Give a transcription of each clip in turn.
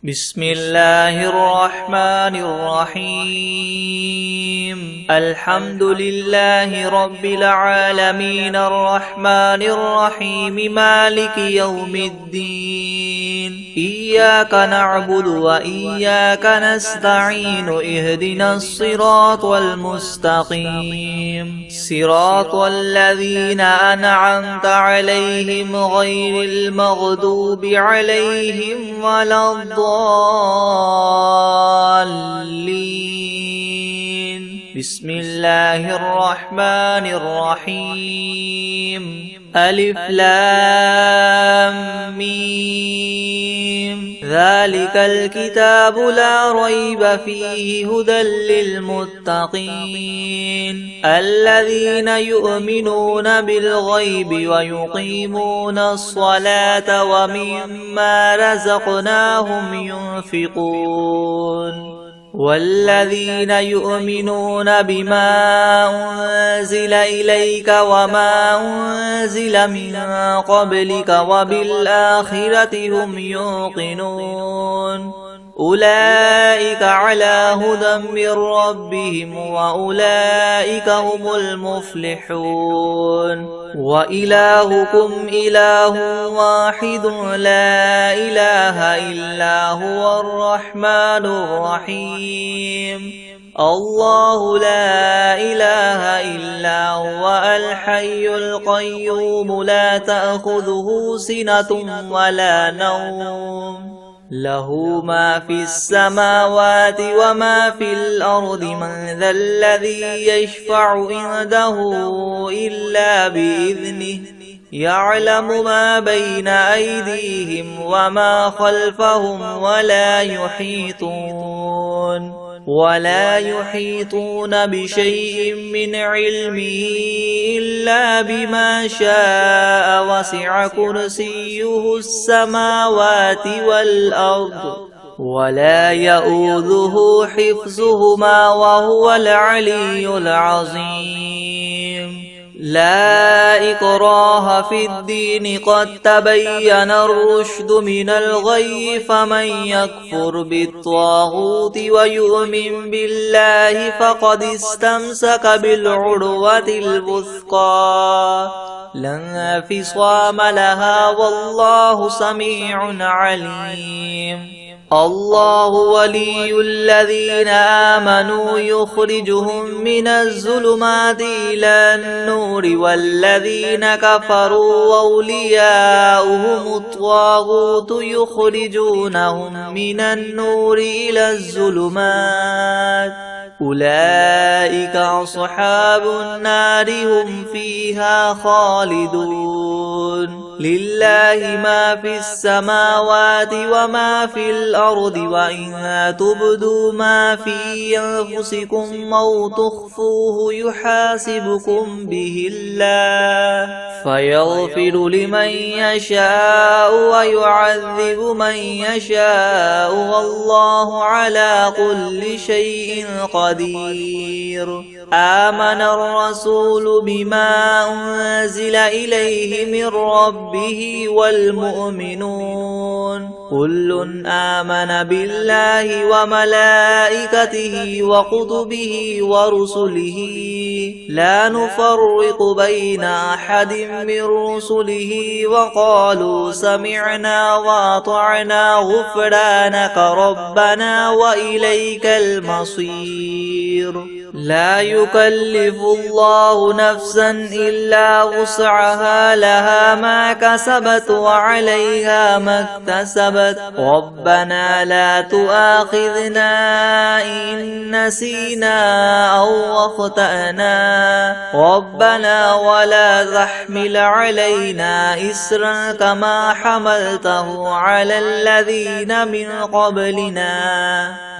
بسم الله الرحمن الرحيم الحمد لله رب العالمين الرحمن الرحيم مالك يوم الدين إياك نعبد وإياك نستعين اهدنا الصراط المستقيم صراط الذين أنعمت عليهم غير المغضوب عليهم ولا الضالين بسم الله الرحمن الرحيم ألف لام ميم ذلك الكتاب لا ريب فيه هدى للمتقين الذين يؤمنون بالغيب ويقيمون الصلاة ومما رزقناهم ينفقون والذين يؤمنون بما أنزل إليك وما أنزل من قبلك وبالآخرة هم يوقنون أولئك على هدى من ربهم وأولئك هم المفلحون وإلهكم إله واحد لا إله إلا هو الرحمن الرحيم الله لا إله إلا هو الحي القيوم لا تأخذه سنة ولا نوم له ما في السماوات وما في الأرض من ذا الذي يشفع عنده إلا بإذنه يعلم ما بين أيديهم وما خلفهم ولا يحيطون بشيء من علمه إلا بما شاء وسع كرسيه السماوات والأرض ولا يؤوده حفظهما وهو العلي العظيم لا إكراه في الدين قد تبين الرشد من الغي فمن يكفر بالطاغوت ويؤمن بالله فقد استمسك بالعروة الوثقى لا انفصام لها والله سميع عليم الله ولي الذين آمنوا يخرجهم من الظلمات إلى النور والذين كفروا أولياؤهم الطاغوت يخرجونهم من النور إلى الظلمات أولئك أصحاب النار هم فيها خالدون لله ما في السماوات وما في الأرض وإن تبدوا ما في أنفسكم أو تخفوه يحاسبكم به الله فيغفر لمن يشاء ويعذب من يشاء والله على كل شيء قدير آمن الرسول بما أنزل إليه من ربه والمؤمنون كل آمن بالله وملائكته وكتبه ورسله لا نفرق بين أحد من رسله وقالوا سمعنا وأطعنا غفرانك ربنا وإليك المصير لا يكلف الله نفسا إلا وسعها لها ما كسبت وعليها ما اكتسبت ربنا لا تؤاخذنا إن نسينا أو أخطأنا ربنا ولا تحمل علينا إسرا كما حملته على الذين من قبلنا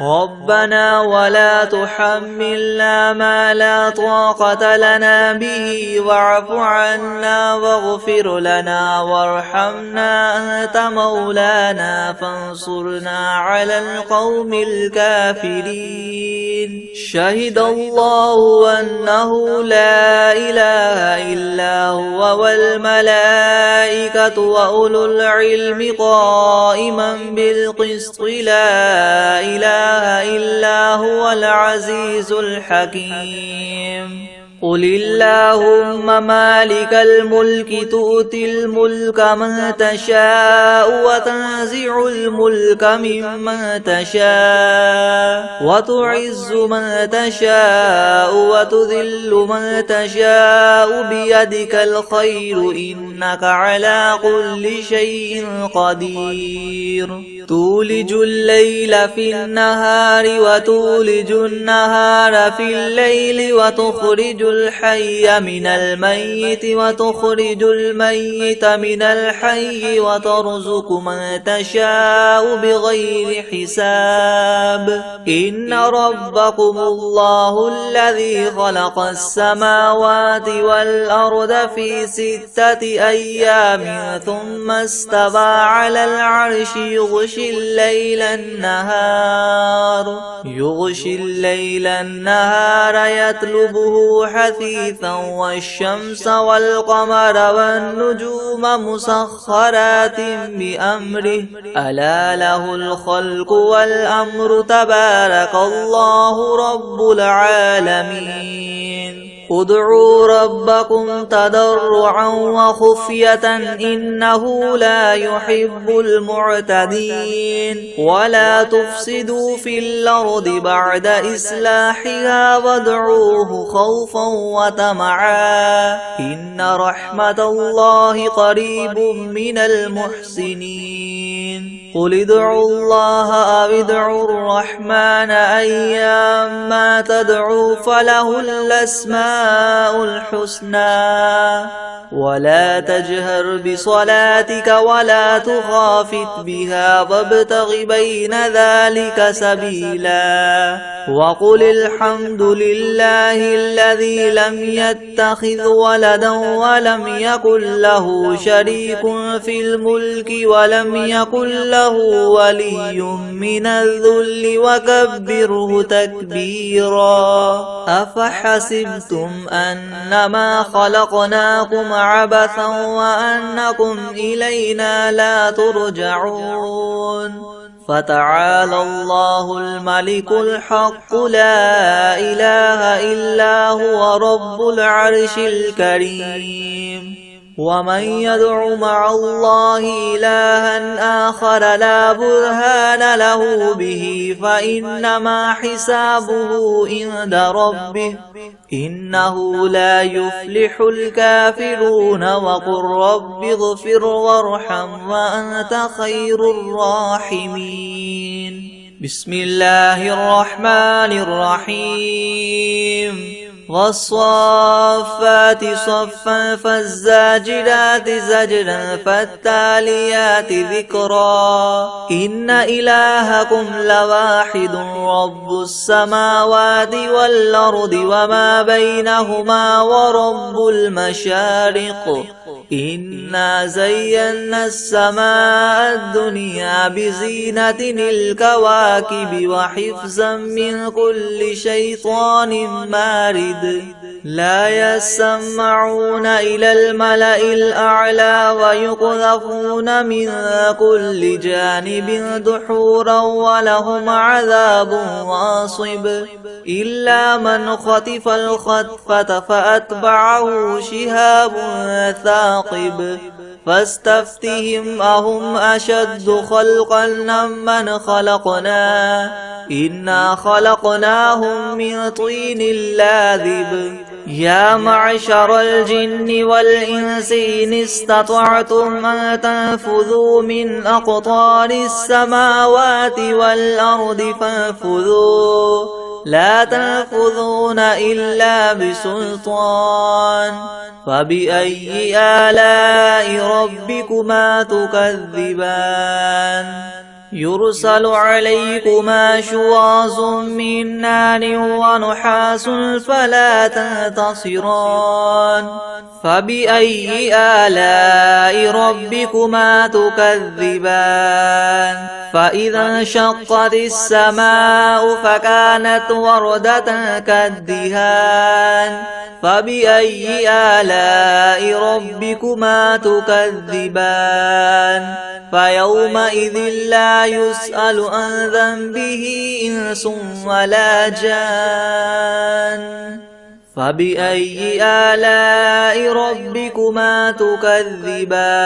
ربنا ولا تحملنا ما لا طاقة لنا به واعف عنا واغفر لنا وارحمنا أنت مولانا فانصرنا على القوم الكافرين شهد الله أنه لا إله إلا هو والملائكة وأولو العلم قائما بالقسط لا إله إلا هو العزيز الحكيم قل اللهم مالك الملك تؤتي الملك من تشاء وتنزع الملك ممن تشاء وتعز من تشاء وتذل من تشاء بيدك الخير إنك على كل شيء قدير تولج الليل في النهار وتولج النهار في الليل وتخرج الحي من الميت وتخرج الميت من الحي وترزق من تشاء بغير حساب إن ربكم الله الذي خلق السماوات والأرض في 6 أيام ثم استوى على العرش يغشي الليل النهار يطلبه حثيثا والشمس والقمر والنجوم مسخرات بأمره ألا له الخلق والأمر تبارك الله رب العالمين ادعوا ربكم تضرعا وخفية إنه لا يحب المعتدين ولا تفسدوا في الأرض بعد إصلاحها وادعوه خوفا وطمعا إن رحمة الله قريب من المحسنين قل ادعوا الله أو ادعوا الرحمن أيما تدعوا فله الأسماء الحسنى ولا تجهر بصلاتك ولا تخافت بها وابتغ بين ذلك سبيلا وقل الحمد لله الذي لم يتخذ ولدا ولم يكن له شريك في الملك ولم يكن له ولي من الذل وكبره تكبيرا أفحسبتم أنما خلقناكم عبثا وأنكم إلينا لا ترجعون فتعالى الله الملك الحق لا إله إلا هو رب العرش الكريم ومن يدع مع الله إلها آخر لا برهان له به فإنما حسابه عند ربه إنه لا يفلح الكافرون وقل رب اغفر وارحم وأنت خير الراحمين بسم الله الرحمن الرحيم والصافات صفا فالزاجرات زجرا فالتاليات ذكرا إن إلهكم لواحد رب السماوات والأرض وما بينهما ورب المشارق إنا زينا السماء الدنيا بزينة الكواكب وحفظا من كل شيطان مارد لا يسمعون إلى الملأ الأعلى ويقذفون من كل جانب دحورا ولهم عذاب واصب إلا من خطف الخطفة فأتبعه شهاب ثاقب فاستفتهم أهم أشد خلقا ممن خلقنا إنا خلقناهم من طين لاذب يا معشر الجن والإنس إن استطعتم أن تنفذوا من أقطار السماوات والأرض فانفذوا لا تنفذون إلا بسلطان فبأي آلاء ربكما تكذبان يرسل عليكما شواظ من نار ونحاس فلا تنتصران فبأي آلاء ربكما تكذبان فإذا انشقت السماء فكانت وردة كالدهان فبأي آلاء ربكما تكذبان فيومئذ لا يسأل عن ذنبه إنس ولا جان فبأي آلاء ربكما تكذبان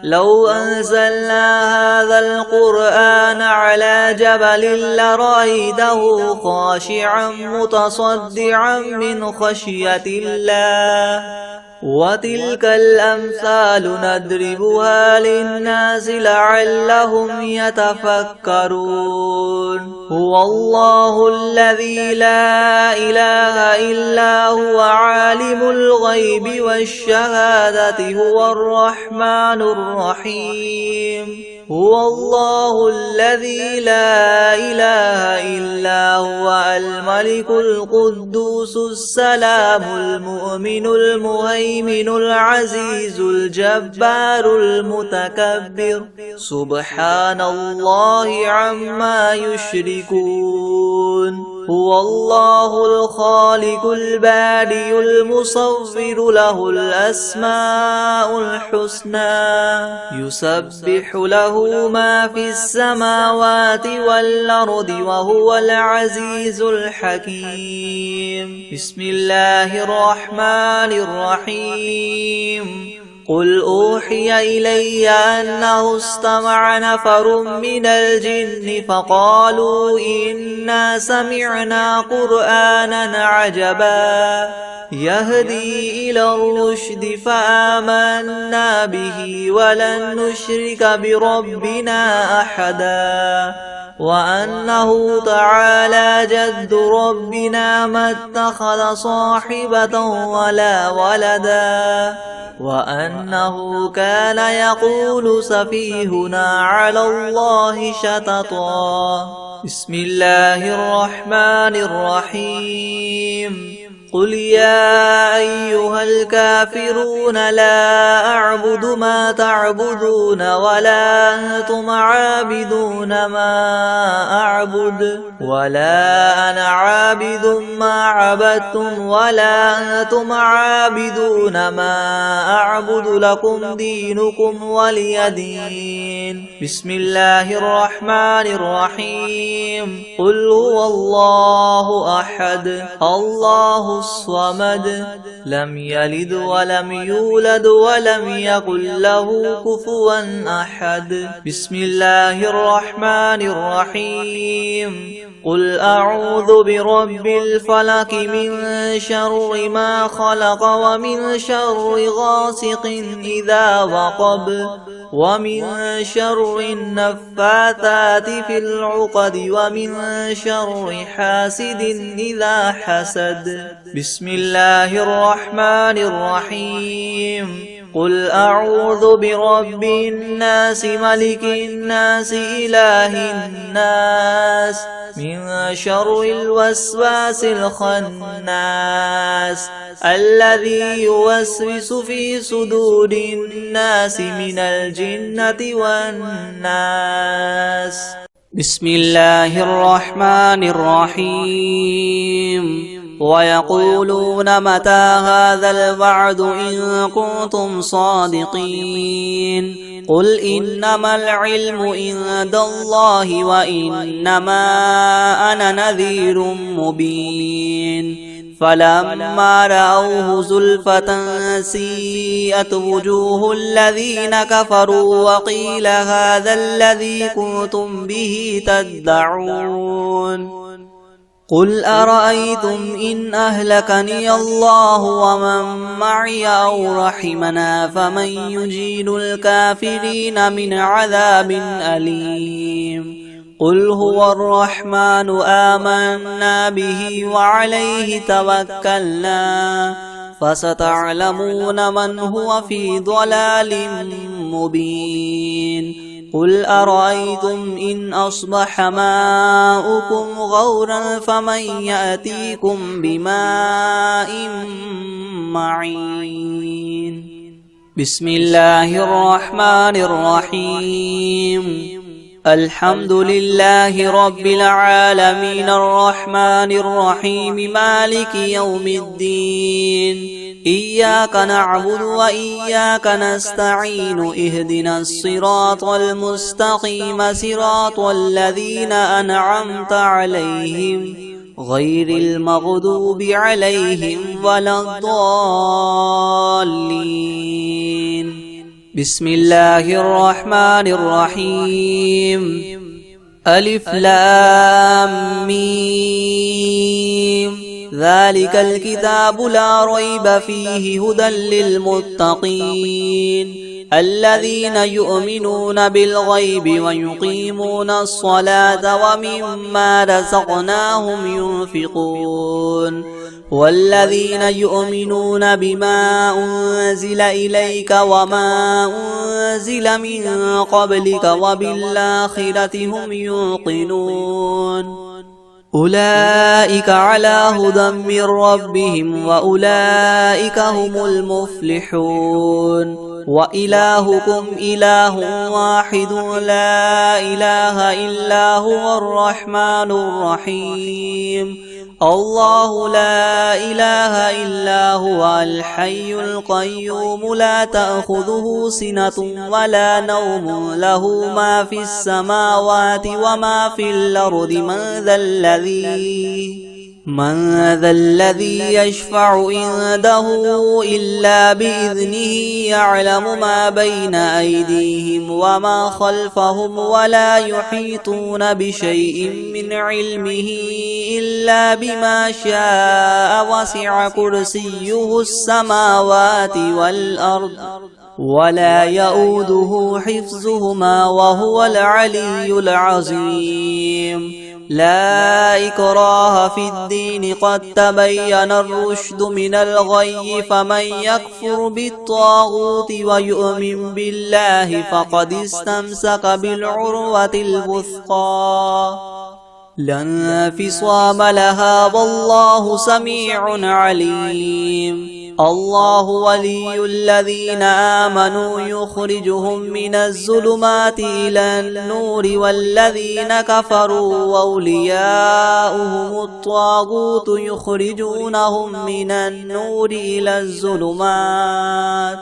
لو أنزلنا هذا القرآن على جبل لرأيته خاشعا متصدعا من خشية الله وتلك الأمثال نضربها للناس لعلهم يتفكرون هو الله الذي لا إله إلا هو عالم الغيب والشهادة هو الرحمن الرحيم هو الله الذي لا إله إلا هو الملك القدوس السلام المؤمن المهيمن العزيز الجبار المتكبر سبحان الله عما يشركون هو الله الخالق البارئ المصور له الأسماء الحسنى يسبح له ما في السماوات والأرض وهو العزيز الحكيم بسم الله الرحمن الرحيم قل أوحي إلي أنه استمع نفر من الجن فقالوا إنا سمعنا قرآنا عجبا يهدي إلى الرشد فآمنا به ولن نشرك بربنا أحدا وأنه تعالى جد ربنا ما اتخذ صاحبة ولا ولدا وأنه كان يقول سفيهنا على الله شططا بسم الله الرحمن الرحيم قل يا أيها الكافرون لا أعبد ما تعبدون ولا أنتم عابدون ما أعبد ولا أنا عابد ما عبدتم ولا أنتم عابدون ما أعبد لكم دينكم ولي دين بسم الله الرحمن الرحيم قل هو الله أحد الله الصمد لم يلد ولم يولد ولم يكن له كفوا أحد بسم الله الرحمن الرحيم قل أعوذ برب الفلق من شر ما خلق ومن شر غاسق إذا وقب ومن شر النفاثات في العقد ومن شر حاسد إذا حسد بسم الله الرحمن الرحيم قل أعوذ برب الناس ملك الناس إله الناس من شر الوسواس الخناس الذي يوسوس في صدور الناس من الجنة والناس بسم الله الرحمن الرحيم ويقولون متى هذا الوعد إن كنتم صادقين قل إنما العلم عند الله وإنما أنا نذير مبين فلما رأوه زلفة سيئت وجوه الذين كفروا وقيل هذا الذي كنتم به تدعون قل أرأيتم إن أهلكني الله ومن معي أو رحمنا فمن يجير الكافرين من عذاب أليم قل هو الرحمن آمنا به وعليه توكلنا فستعلمون من هو في ضلال مبين قل أرأيتم إن أصبح ماؤكم غورا فمن يأتيكم بماء معين بسم الله الرحمن الرحيم الحمد لله رب العالمين الرحمن الرحيم مالك يوم الدين إياك نعبد وإياك نستعين اهدنا الصراط المستقيم صراط الذين أنعمت عليهم غير المغضوب عليهم ولا الضالين. بسم الله الرحمن الرحيم. ألف لام ميم ذلك الكتاب لا ريب فيه هدى للمتقين الذين يؤمنون بالغيب ويقيمون الصلاة ومما رزقناهم ينفقون والذين يؤمنون بما أنزل إليك وما أنزل من قبلك وبالآخرة هم يوقنون أولئك على هدى من ربهم وأولئك هم المفلحون وإلهكم إله واحد لا إله إلا هو الرحمن الرحيم الله لا إله إلا هو الحي القيوم لا تأخذه سنة ولا نوم له ما في السماوات وما في الأرض من ذا الذي يشفع عنده إلا بإذنه يعلم ما بين أيديهم وما خلفهم ولا يحيطون بشيء من علمه إلا بما شاء وسع كرسيه السماوات والأرض ولا يؤوده حفظهما وهو العلي العظيم. لا إكراه في الدين قد تبين الرشد من الغي فمن يكفر بالطاغوت ويؤمن بالله فقد استمسك بالعروة الوثقى لا انفصام لها والله سميع عليم. الله ولي الذين آمنوا يخرجهم من الظلمات إلى النور والذين كفروا أولياؤهم الطاغوت يخرجونهم من النور إلى الظلمات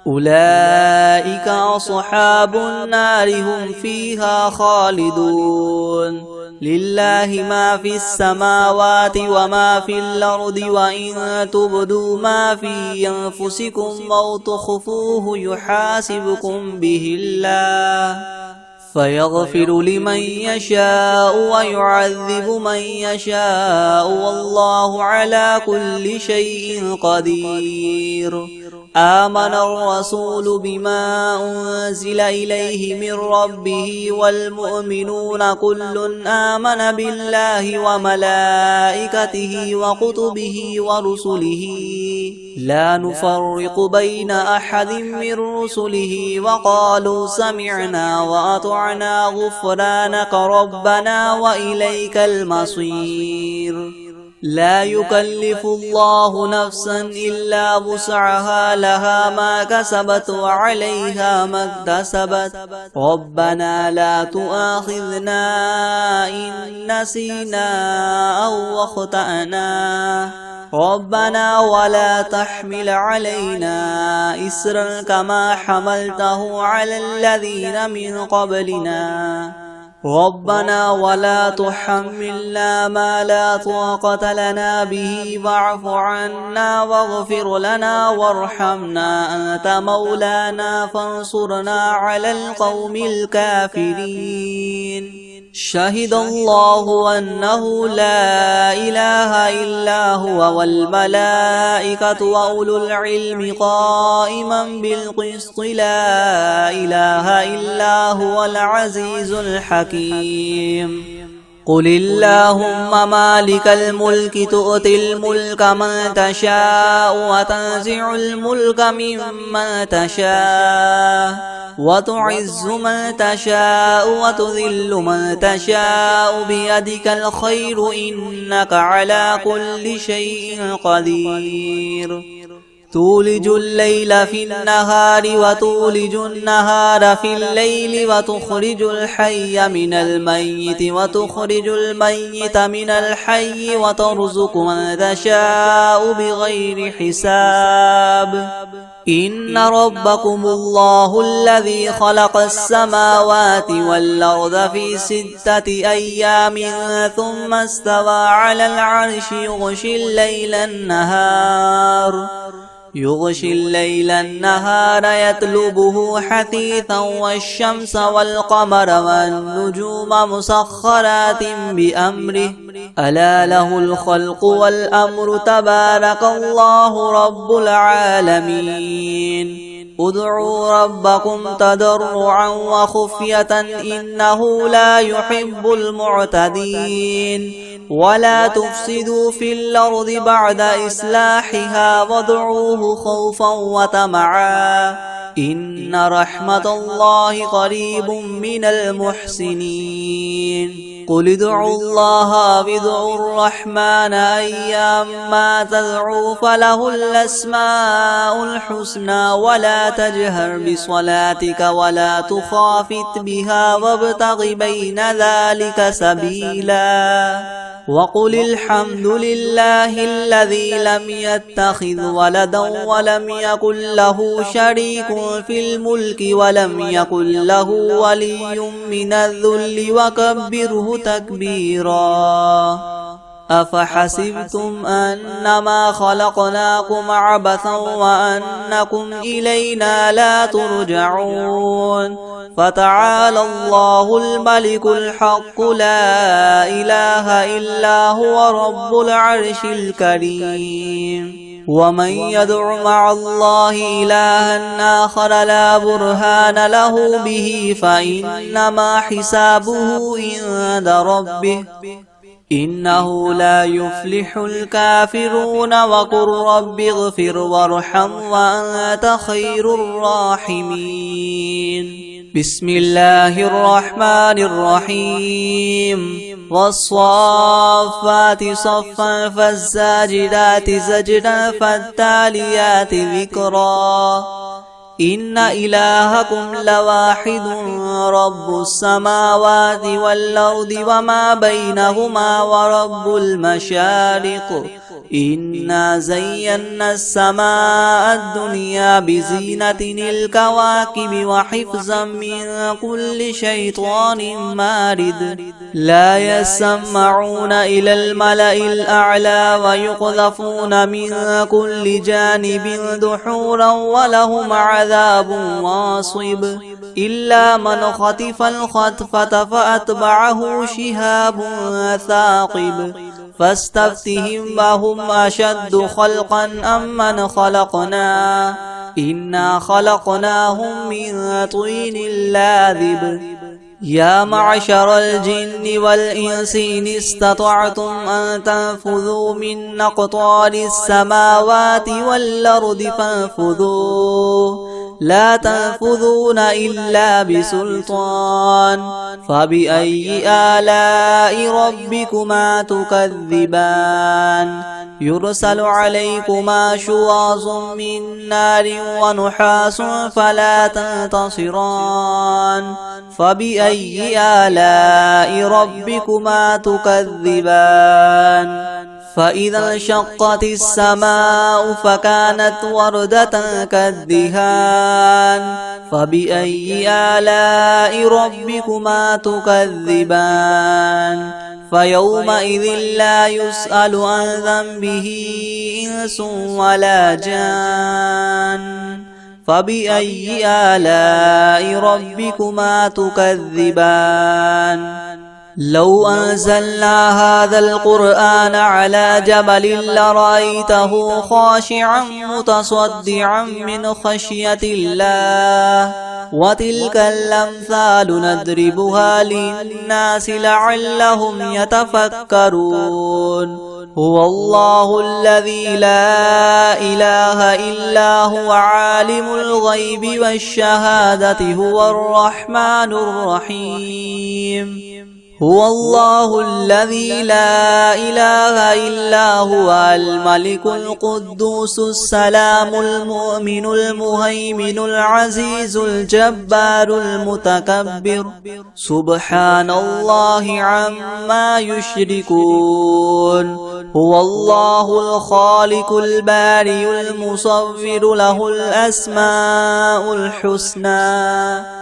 أولئك أصحاب النار هم فيها خالدون. لله ما في السماوات وما في الأرض وإن تبدوا ما في أنفسكم أو تخفوه يحاسبكم به الله فيغفر لمن يشاء ويعذب من يشاء والله على كل شيء قدير. آمن الرسول بما أنزل إليه من ربه والمؤمنون كل آمن بالله وملائكته وكتبه ورسله لا نفرق بين أحد من رسله وقالوا سمعنا وأطعنا غفرانك ربنا وإليك المصير. لا يكلف الله نفسا إلا وسعها لها ما كسبت وعليها ما اكتسبت ربنا لا تؤاخذنا إن نسينا أو أخطأنا ربنا ولا تحمل علينا إسرا كما حملته على الذين من قبلنا ربنا ولا تحملنا ما لا طاقة لنا به واعف عنا واغفر لنا وارحمنا أنت مولانا فانصرنا على القوم الكافرين. شهد الله أنه لا إله إلا هو والملائكة وأولو العلم قائما بالقسط لا إله إلا هو العزيز الحكيم. قل اللهم مالك الملك تؤتي الملك من تشاء وتنزع الملك ممن تشاء وتعز من تشاء وتذل من تشاء بيدك الخير إنك على كل شيء قدير. تولج الليل في النهار وتولج النهار في الليل وتخرج الحي من الميت وتخرج الميت من الحي وترزق من تشاء بغير حساب إن ربكم الله الذي خلق السماوات والأرض في 6 أيام ثم استوى على العرش يغشي الليل النهار يطلبه حثيثا والشمس والقمر والنجوم مسخرات بأمره ألا له الخلق والأمر تبارك الله رب العالمين ادعوا ربكم تضرعا وخفية إنه لا يحب المعتدين ولا تفسدوا في الأرض بعد إصلاحها وادعوه خوفا وطمعا إن رحمة الله قريب من المحسنين قل ادعوا الله وادعوا الرحمن أيما تدعوا فله الأسماء الحسنى ولا تجهر بصلاتك ولا تخافت بها وابتغ بين ذلك سبيلا وقل الحمد لله الذي لم يتخذ ولدا ولم يكن له شريك في الملك ولم يكن له ولي من الذل وكبره تكبيرا أفحسبتم أنما خلقناكم عبثا وأنكم إلينا لا ترجعون فتعالى الله الملك الحق لا إله إلا هو رب العرش الكريم ومن يدع مع الله إلها آخر لا برهان له به فإنما حسابه عند ربه إنه لا يفلح الكافرون وقل رب اغفر وارحم وأنت خير الراحمين بسم الله الرحمن الرحيم والصافات صفا فالزاجرات زجرا فالتاليات ذكرا إن إلهكم لواحد رب السماوات والأرض وما بينهما ورب المشارق إنا زينا السماء الدنيا بزينة الكواكب وحفظا من كل شيطان مارد لا يسمعون إلى الملأ الأعلى ويقذفون من كل جانب دحورا ولهم عذاب واصب إلا من خطف الخطفة فأتبعه شهاب ثاقب فاستفتهم وهم أشد خلقا أم من خلقنا إنا خلقناهم من طين لاذب يا معشر الجن والإنس إن استطعتم أن تنفذوا من أقطار السماوات والأرض فانفذوا لا تنفذون إلا بسلطان فبأي آلاء ربكما تكذبان يرسل عليكما شواظ من نار ونحاس فلا تنتصران فبأي آلاء ربكما تكذبان فإذا انشقت السماء فكانت وردة كالدهان فبأي آلاء ربكما تكذبان فيومئذ لا يسأل عن ذنبه إنس ولا جان فبأي آلاء ربكما تكذبان لو أنزلنا هذا القرآن على جبل لرأيته خاشعا متصدعا من خشية الله وتلك الأمثال نضربها للناس لعلهم يتفكرون هو الله الذي لا إله إلا هو عالم الغيب والشهادة هو الرحمن الرحيم هو الله الذي لا إله إلا هو الملك القدوس السلام المؤمن المهيمن العزيز الجبار المتكبر سبحان الله عما يشركون هو الله الخالق البارئ المصور له الأسماء الحسنى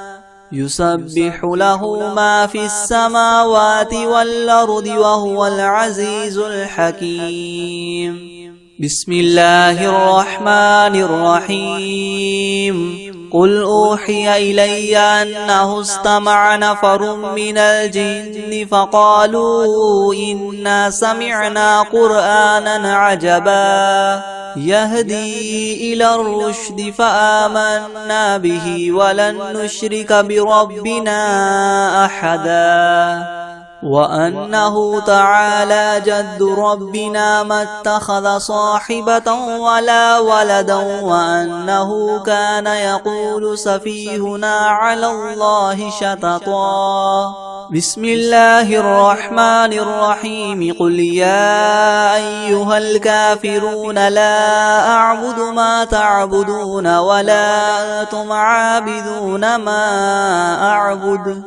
يسبح له ما في السماوات والأرض وهو العزيز الحكيم بسم الله الرحمن الرحيم قل أوحي إلي أنه استمع نفر من الجن فقالوا إنا سمعنا قرآنا عجبا يهدي إلى الرشد فآمنا به ولن نشرك بربنا أحدا وأنه تعالى جد ربنا ما اتخذ صاحبة ولا ولدا وأنه كان يقول سفيهنا على الله شططا بسم الله الرحمن الرحيم قل يا أيها الكافرون لا أعبد ما تعبدون ولا أنتم عابدون ما أعبد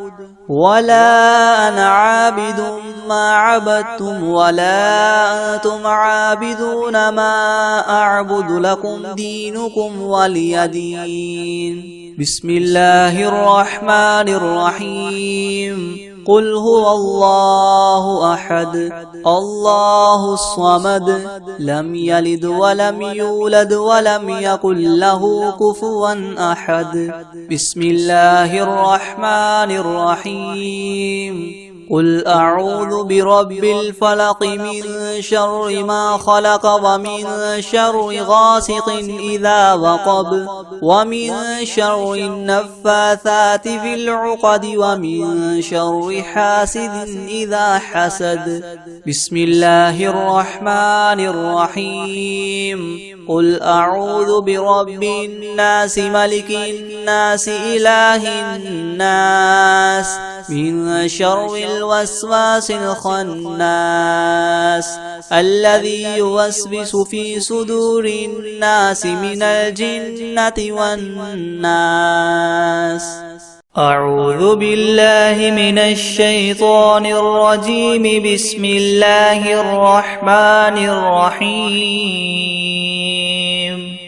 ولا أنا عابد ما عبدتم ولا أنتم عابدون ما أعبد لكم دينكم ولي دين بسم الله الرحمن الرحيم قل هو الله أحد الله الصمد لم يلد ولم يولد ولم يكن له كفوا أحد بسم الله الرحمن الرحيم قل أعوذ برب الفلق من شر ما خلق ومن شر غاسق إذا وقب ومن شر النفاثات في العقد ومن شر حاسد إذا حسد بسم الله الرحمن الرحيم قل أعوذ برب الناس ملك الناس إله الناس من شر الوسواس الخناس الذي يوسوس في صدور الناس من الجنة والناس أعوذ بالله من الشيطان الرجيم بسم الله الرحمن الرحيم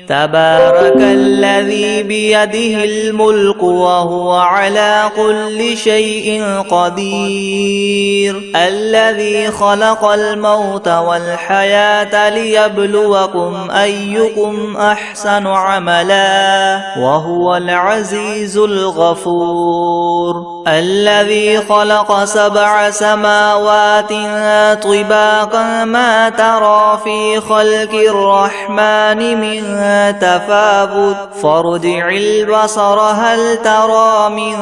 تبارك الذي بيده الملك وهو على كل شيء قدير الذي خلق الموت والحياة ليبلوكم أيكم أحسن عملا وهو العزيز الغفور الذي خلق 7 سماوات طباقا ما ترى في خلق الرحمن من تفاوت فارجع البصر هل ترى من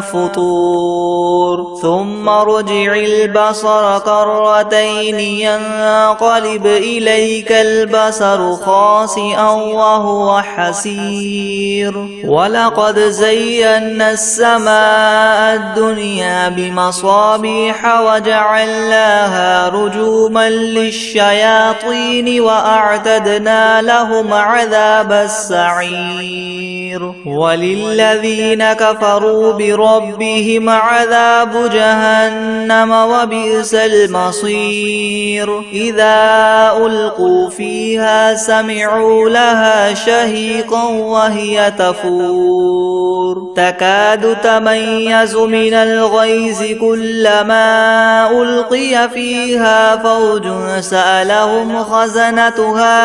فطور ثم ارجع البصر كرتين ينقلب إليك البصر خاسئا وهو حسير ولقد زينا السماء الدنيا بمصابيح وجعلناها رجوما للشياطين وأعتدنا لهم عذاب السعير وللذين كفروا بربهم عذاب جهنم وبئس المصير إذا ألقوا فيها سمعوا لها شهيقا وهي تفور تكاد تميز من الغيظ كلما ألقي فيها فوج سألهم خزنتها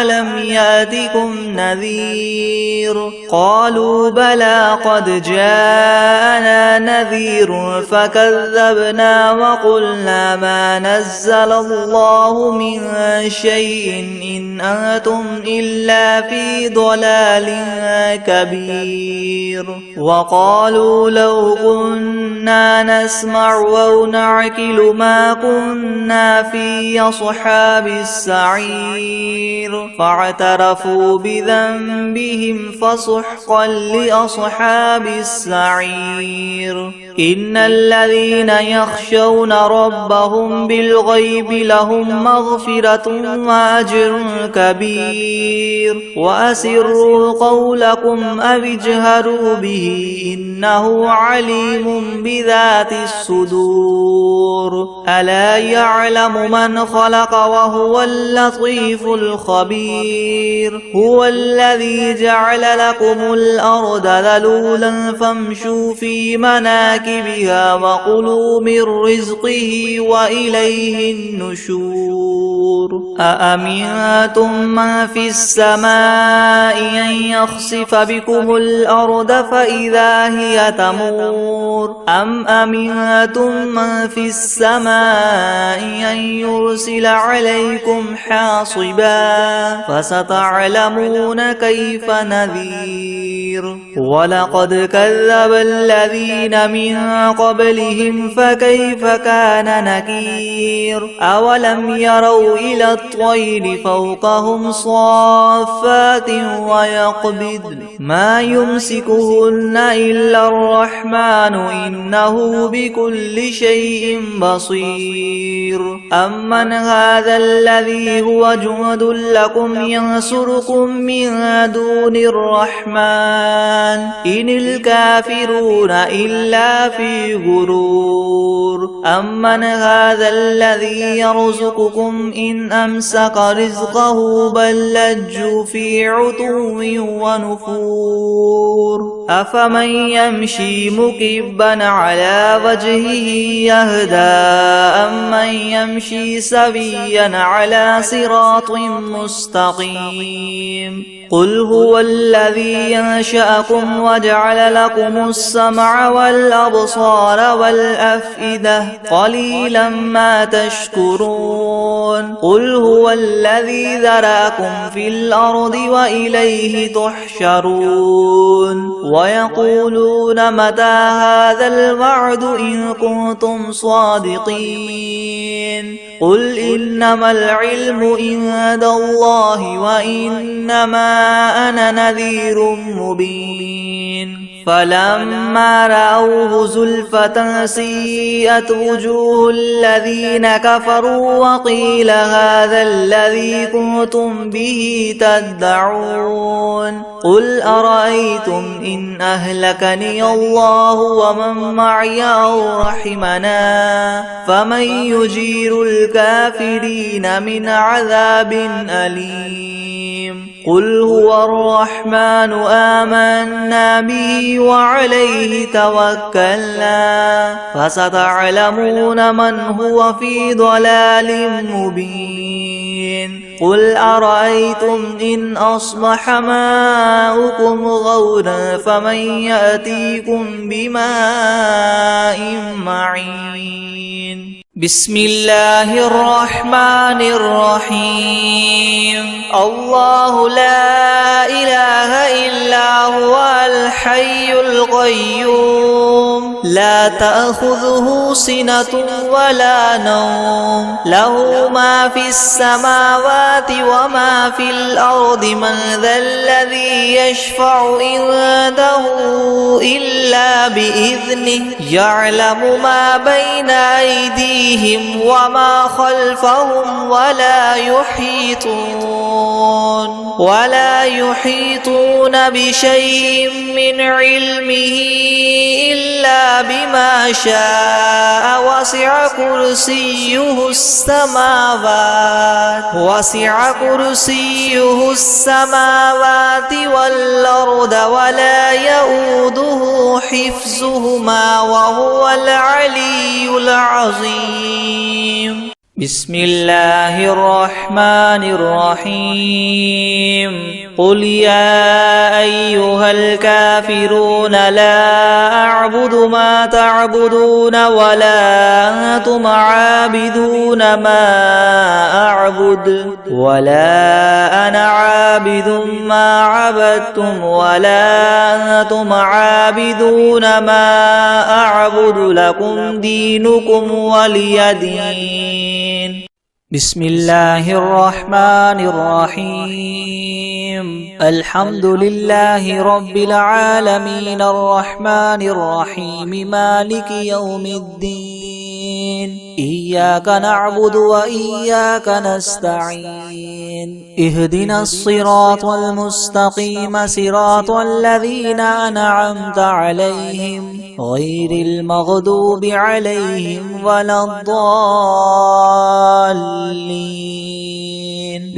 ألم يأتكم نذير قالوا بلى قد جاءنا نذير فكذبنا وقلنا ما نزل الله من شيء إن أنتم إلا في ضلال كبير وقالوا لو لو كنا نسمع أو نعقل ما كنا في أصحاب السعير فاعترفوا بذنبهم فسحقا لأصحاب السعير إن الذين يخشون ربهم بالغيب لهم مغفرة وأجر كبير وأسروا قولكم أو اجهروا به إنه عليم بذات الصدور ألا يعلم من خلق وهو اللطيف الخبير هو الذي جعل لكم الأرض ذلولا فامشوا في مناكبها وكلوا من رزقه وإليه النشور أأمنتم من في السماء أن يخسف بكم الأرض فإذا هي تمور أم أمنتم من في السماء أن يرسل عليكم حاصبا فستعلمون كيف نذير ولقد كذب الذين من قبلهم فكيف كان نكير أولم يروا إلى الطير فوقهم صافات ويقبضن ما يمسكهن إلا الرحمن إنه بكل شيء بصير أمن هذا الذي هو جند لكم ينصركم من دون الرحمن إن الكافرون إلا في غرور أمن هذا الذي يرزقكم إن أمسك رزقه بل لجوا في عتو ونفور أفمن يمشي مكبا على وجهه يهدى أمن يمشي سويا على صراط مستقيم قل هو الذي ينشأكم وجعل لكم السمع والأبصار والأفئدة قليلا ما تشكرون قل هو الذي ذرأكم في الأرض وإليه تحشرون ويقولون متى هذا الوعد إن كنتم صادقين قل إنما العلم عند الله وإنما أنا نذير مبين فلما رأوه زلفة سيئت وجوه الذين كفروا وقيل هذا الذي كنتم به تدعون قل أرأيتم إن أهلكني الله ومن معي أو رحمنا فمن يجير الكافرين من عذاب أليم قل هو الرحمن آمنا به وعليه توكلنا فستعلمون من هو في ضلال مبين قل أرأيتم إن أصبح ماؤكم غورا فمن يأتيكم بماء معين بسم الله الرحمن الرحيم الله لا إله إلا هو الحي القيوم لا تأخذه سنة ولا نوم له ما في السماوات وما في الأرض من ذا الذي يشفع عنده إلا بإذنه يعلم ما بين أيديهم وما خلفهم ولا يحيطون بشيء من علمه إلا بما شاء وسع كرسيه السماوات والأرض ولا يؤوده حفظهما وهو العلي العظيم بسم الله الرحمن الرحيم قل يا أيها الكافرون لا أعبد ما تعبدون ولا أنتم عابدون ما أعبد ولا أنا عابد ما عبدتم ولا أنتم عابدون ما أعبد لكم دينكم ولي دين. بسم الله الرحمن الرحيم الحمد لله رب العالمين الرحمن الرحيم مالك يوم الدين إياك نعبد وإياك نستعين اهدنا الصراط المستقيم صراط الذين أنعمت عليهم غير المغضوب عليهم ولا الضالين.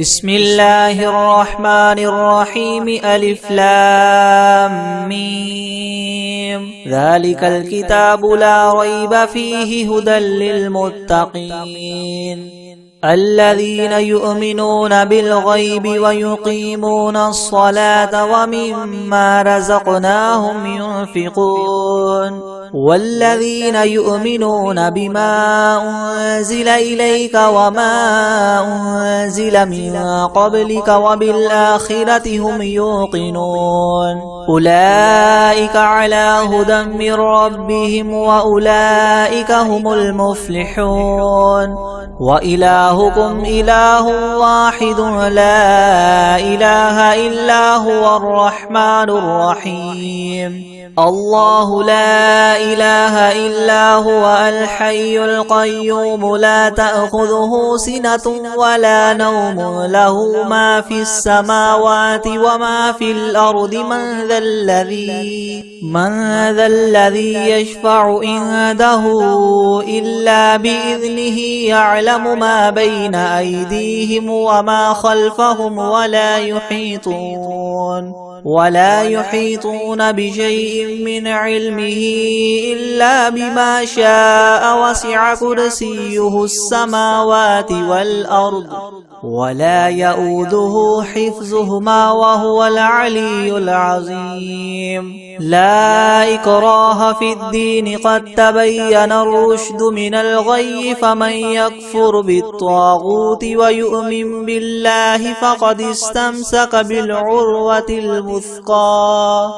بسم الله الرحمن الرحيم ألف لام ميم ذلك الكتاب لا ريب فيه هدى للمتقين الذين يؤمنون بالغيب ويقيمون الصلاة ومما رزقناهم ينفقون والذين يؤمنون بما أنزل إليك وما أنزل من قبلك وبالآخرة هم يوقنون أولئك على هدى من ربهم وأولئك هم المفلحون وإلهكم إله واحد لا إله إلا هو الرحمن الرحيم الله لا إله إلا هو الحي القيوم لا تأخذه سنة ولا نوم له ما في السماوات وما في الأرض من ذا الذي يشفع عنده إلا بإذنه يعلم ما بين أيديهم وما خلفهم ولا يحيطون بشيء من علمه إلا بما شاء وسع كرسيه السماوات والأرض ولا يؤوده حفظهما وهو العلي العظيم. لا إكراه في الدين قد تبين الرشد من الغي فمن يكفر بالطاغوت ويؤمن بالله فقد استمسك بالعروة الوثقى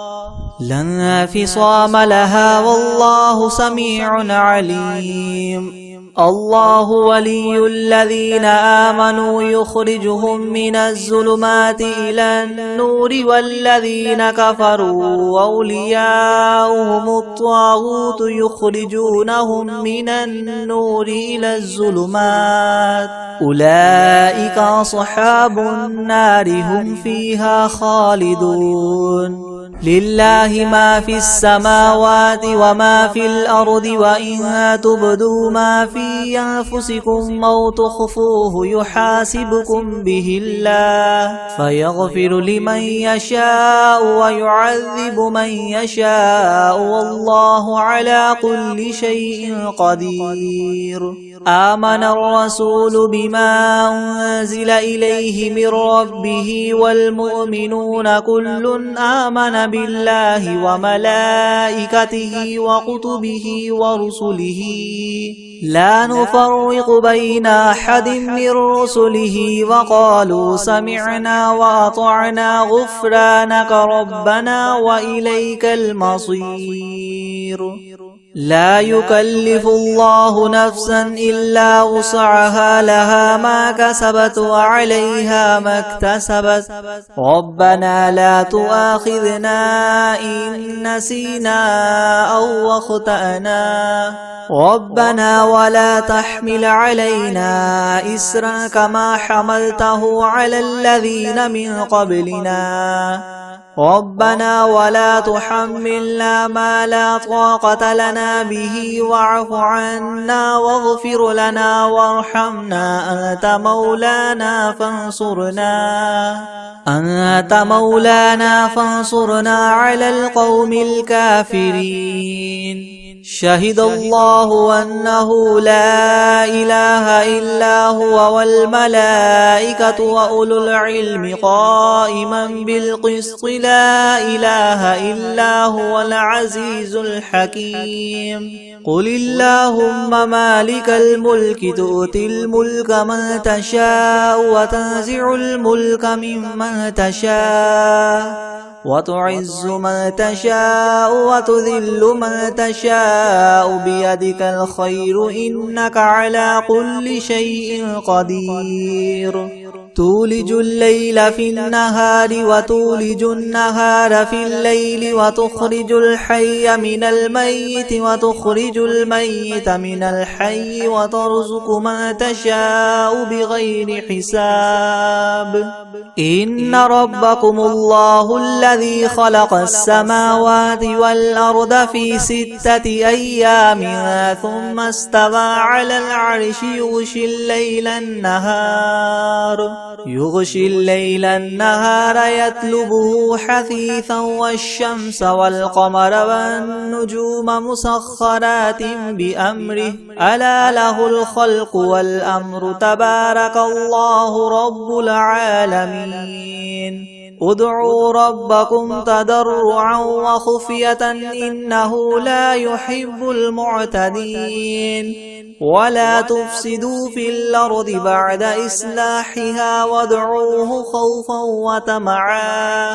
لا انفصام لها والله سميع عليم. الله ولي الذين آمنوا يخرجهم من الظلمات إلى النور والذين كفروا أولياؤهم الطاغوت يخرجونهم من النور إلى الظلمات أولئك أصحاب النار هم فيها خالدون. لله ما في السماوات وما في الأرض وإن تبدوا ما في أنفسكم أو تخفوه يحاسبكم به الله فيغفر لمن يشاء ويعذب من يشاء والله على كل شيء قدير. آمن الرسول بما أنزل إليه من ربه والمؤمنون كل آمن بالله وملائكته وكتبه ورسله لا نفرق بين أحد من رسله وقالوا سمعنا وأطعنا غفرانك ربنا وإليك المصير. لا يكلف الله نفسا إلا وسعها لها ما كسبت وعليها ما اكتسبت ربنا لا تؤاخذنا إن نسينا أو أخطأنا ربنا ولا تحمل علينا إسرا كما حملته على الذين من قبلنا ربنا ولا تحملنا ما لا طاقة لنا به واعف عنا واغفر لنا وارحمنا أنت مولانا فانصرنا على القوم الكافرين. شهد الله أنه لا إله إلا هو والملائكة وأولو العلم قائما بالقسط لا إله إلا هو العزيز الحكيم قل اللهم مالك الملك تؤتي الملك من تشاء وتنزع الملك ممن تشاء وتعز من تشاء وتذل من تشاء بيدك الخير إنك على كل شيء قدير تولج الليل في النهار وتولج النهار في الليل وتخرج الحي من الميت وتخرج الميت من الحي وترزق من تشاء بغير حساب إن ربكم الله الذي خلق السماوات والأرض في 6 أيام ثم استوى على العرش يغشي الليل النهار يطلبه حثيثا والشمس والقمر والنجوم مسخرات بأمره ألا له الخلق والأمر تبارك الله رب العالمين ادعوا ربكم تضرعا وخفية إنه لا يحب المعتدين ولا تفسدوا في الأرض بعد إصلاحها وادعوه خوفا وطمعا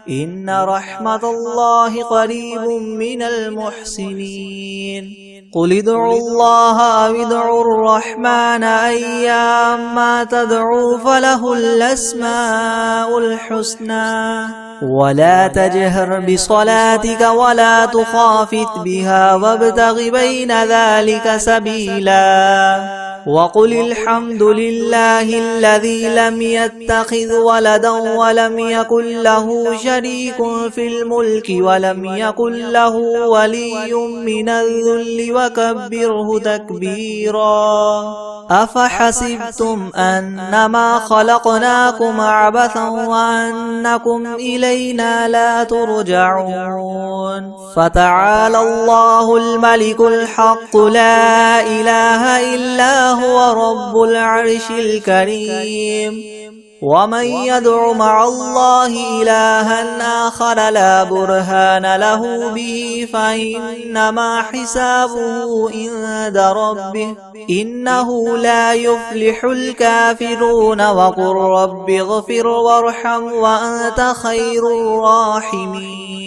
إن رحمة الله قريب من المحسنين قل ادعوا الله أو ادعوا الرحمن أيما تدعوا فله الأسماء الحسنى ولا تجهر بصلاتك ولا تخافت بها وابتغ بين ذلك سبيلا وقل الحمد لله الذي لم يتخذ ولدا ولم يكن له شريك في الملك ولم يكن له ولي من الذل وكبره تكبيرا أفحسبتم أنما خلقناكم عبثا وأنكم إلينا لا ترجعون فتعالى الله الملك الحق لا إله إلا هو رب العرش الكريم ومن يدع مع الله إلها آخر لا برهان له به فإنما حسابه عند ربه إنه لا يفلح الكافرون وقل رب اغفر وارحم وأنت خير الراحمين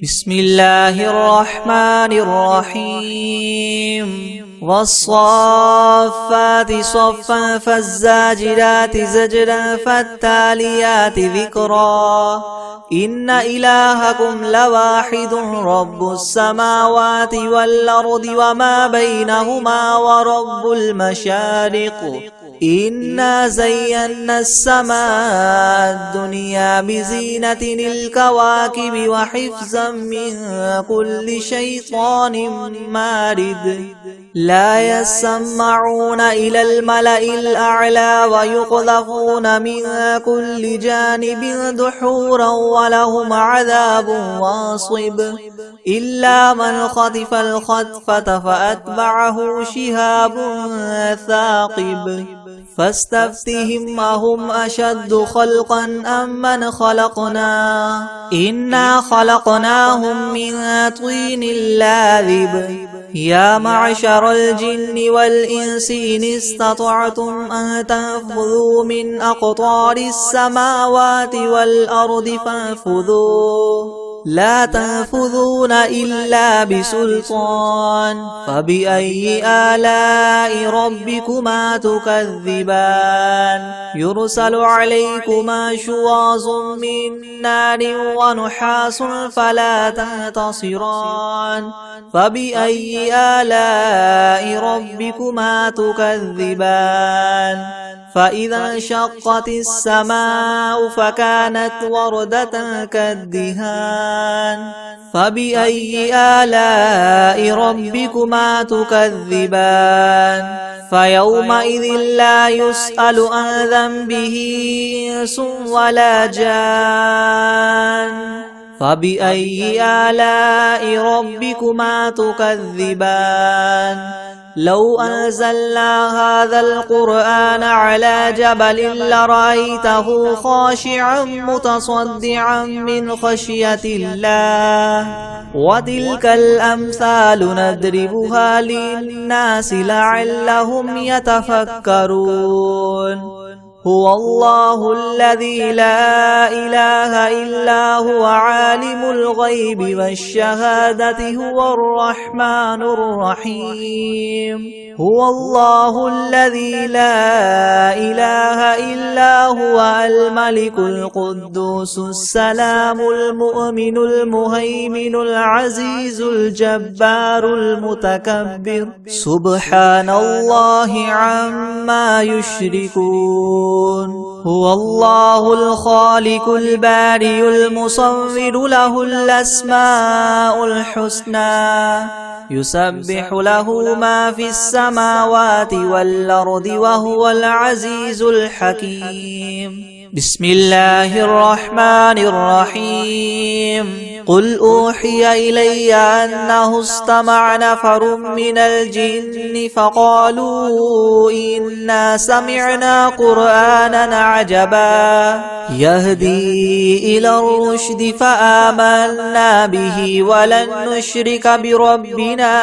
بسم الله الرحمن الرحيم والصافات صفا فالزاجرات زجرا فالتاليات ذكرا إن إلهكم لواحد رب السماوات والأرض وما بينهما ورب المشارق إنا زينا السماء الدنيا بزينة الكواكب وحفظا من كل شيطان مارد لا يسمعون إلى الملأ الأعلى ويقذفون من كل جانب دحورا ولهم عذاب واصب إلا من خطف الخطفة فأتبعه شهاب ثاقب فاستفتهم أهم أشد خلقا أم من خلقنا إنا خلقناهم من طين لاذب يا معشر الجن والإنس إن استطعتم أن تنفذوا من أقطار السماوات والأرض فانفذوا لا تنفذون إلا بسلطان فبأي آلاء ربكما تكذبان يرسل عليكما شواظ من نار ونحاس فلا تنتصران فبأي آلاء ربكما تكذبان فإذا انشقت السماء فكانت وردة كالدهان فبأي آلاء ربكما تكذبان فيومئذ لا يسأل عن ذنبه إنس ولا جان فبأي آلاء ربكما تكذبان لو أنزلنا هذا القرآن على جبل لرأيته خاشعا متصدعا من خشية الله وتلك الأمثال نضربها للناس لعلهم يتفكرون هو الله الذي لا إله إلا هو عالم الغيب والشهادة هو الرحمن الرحيم هو الله الذي لا إله إلا هو الملك القدوس السلام المؤمن المهيمن العزيز الجبار المتكبر سبحان الله عما يشركون هو الله الخالق البارئ المصور له الأسماء الحسنى يسبح له ما في السماوات والأرض وهو العزيز الحكيم بسم الله الرحمن الرحيم قل أوحي إلي أنه استمع نفر من الجن فقالوا إنا سمعنا قرآنا عجبا يهدي إلى الرشد فآمنا به ولن نشرك بربنا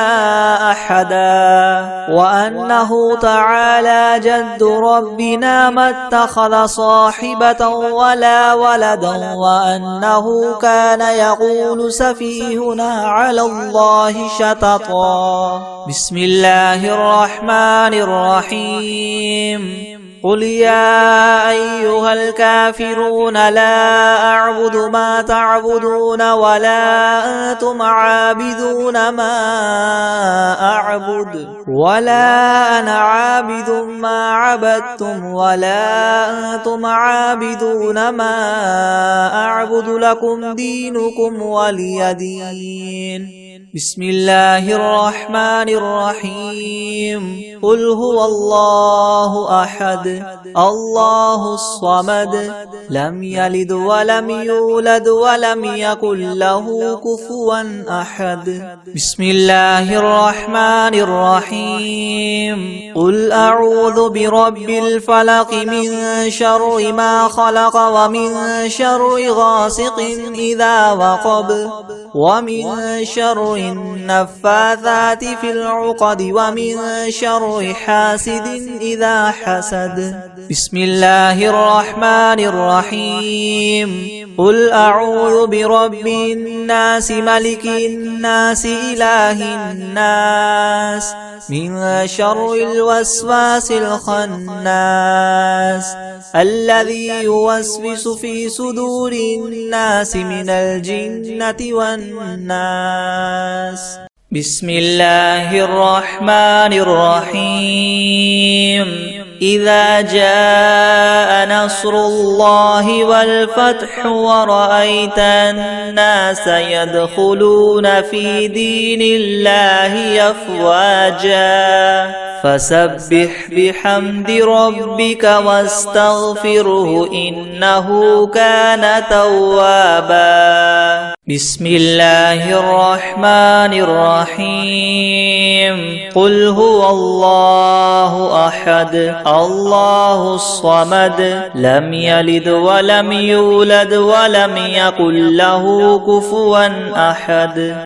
أحدا وأنه تعالى جد ربنا ما اتخذ صاحبة ولا ولدا وأنه كان يقول سفيهنا على الله شططا بسم الله الرحمن الرحيم قل يا أيها الكافرون لا أعبد ما تعبدون ولا أنتم عابدون ما أعبد ولا أنا عابد ما عبدتم ولا أنتم عابدون ما أعبد لكم دينكم ولي دين بسم الله الرحمن الرحيم قل هو الله أحد الله الصمد لم يلد ولم يولد ولم يكن له كفوا أحد بسم الله الرحمن الرحيم قل أعوذ برب الفلق من شر ما خلق ومن شر غاسق إذا وقب ومن شر النفاثات في العقد ومن شر حاسد إذا حسد بسم الله الرحمن الرحيم قل أعوذ برب الناس ملك الناس إله الناس من شر الوسواس الخناس الذي يوسوس في صدور الناس من الجنة والناس بسم الله الرحمن الرحيم إذا جاء نصر الله والفتح ورأيت الناس يدخلون في دين الله أفواجا فسبح بحمد ربك واستغفره إنه كان توابا بسم الله الرحمن الرحيم قل هو الله أحد الله الصمد لم يلد ولم يولد ولم يكن له كفوا أحد